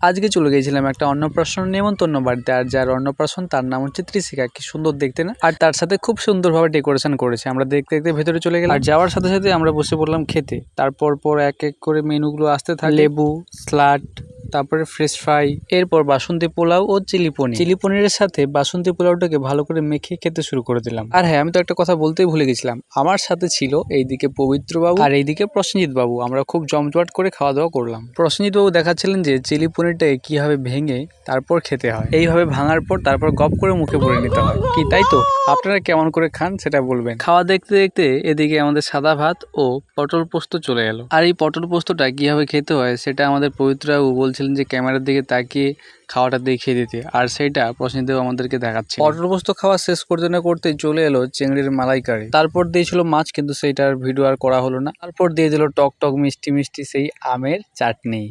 আজকে চলে গিয়েছিলাম একটা অন্নপ্রাশন নেমন্তন্ন বাড়িতে, আর যার অন্নপ্রাশন তার নাম হচ্ছে ত্রিশিকা। কি সুন্দর দেখতে না? আর তার সাথে খুব সুন্দরভাবে ডেকোরেশন করেছে। আমরা দেখতে দেখতে ভেতরে চলে গেলাম, আর যাওয়ার সাথে সাথে আমরা বসে পড়লাম খেতে। তারপর এক এক করে মেনুগুলো আসতে থাকে, লেবু, স্যালাড, তারপরে ফ্রেশ ফ্রাই, এরপর বাসন্তী পোলাও ও চিলি পনির। চিলি পনিরের সাথে বাসন্তী পোলাওটাকে ভালো করে মেখে খেতে শুরু করে দিলাম। আর হ্যাঁ, আমি তো একটা কথা বলতেই ভুলে গেছিলাম, আমার সাথে ছিল এইদিকে পবিত্র বাবু আর এইদিকে প্রসেনজিৎ বাবু। আমরা খুব জমজমাট করে খাওয়া দাওয়া করলাম। প্রসেনজিৎ বাবু দেখাচ্ছিলেন যে চিলি পনিরটাকে কিভাবে ভেঙে তারপর খেতে হয়। এইভাবে ভাঙার পর তারপর গপ করে মুখে ভরে নিতে হয়। কি তাই তো? আপনারা কেমন করে খান সেটা বলবেন। খাওয়া দেখতে দেখতে এদিকে আমাদের সাদা ভাত ও পটল পোস্ত চলে এলো। আর এই পটল পোস্তটা কিভাবে খেতে হয় সেটা আমাদের পবিত্র বাবু বলছিলেন যে ক্যামেরার দিকে তাকিয়ে খাওয়াটা দেখিয়ে দিতে, আর সেইটা প্রসেনজিৎ বাবু আমাদেরকে দেখাচ্ছে। পটল পোস্ত খাওয়া শেষ করতে না করতে চলে এলো চিংড়ির মালাইকারি। তারপর দিয়েছিল মাছ, কিন্তু সেইটার ভিডিও আর করা হলো না। তারপর দিয়ে দিল টক টক মিষ্টি মিষ্টি সেই আমের চাটনি।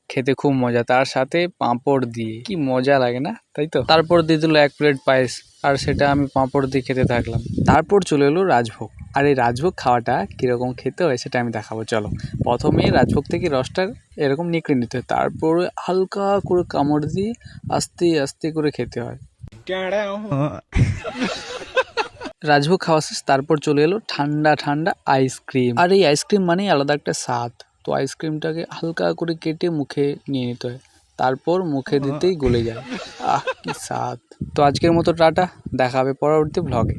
খেতে খুব মজা, তার সাথে পাঁপড় দিয়ে কি মজা লাগে না, তাই তো? তারপর দিয়ে দিল 1 প্লেট পায়েস, আর সেটা আমি পাঁপড় দিয়ে খেতে থাকলাম। তারপর চলে এলো রাজভোগ। আর এই রাজভোগ খাওয়াটা কিরকম খেতে হয় সেটা আমি দেখাবো। চলো, প্রথমে রাজভোগ থেকে রসটা এরকম নিকড়ে নিতে হয়, তারপরে হালকা করে কামড় দিয়ে আস্তে আস্তে করে খেতে হয়। রাজভোগ খাওয়া শেষ, তারপর চলে এলো ঠান্ডা ঠান্ডা আইসক্রিম। আর এই আইসক্রিম মানেই আলাদা একটা স্বাদ। তো আইসক্রিমটাকে হালকা করে কেটে মুখে নিয়ে নিতে হয়, তারপর মুখে দিতেই গলে যায়। আহ, কি স্বাদ! তো আজকের মতো টাটা, দেখা হবে পরবর্তী ব্লগে।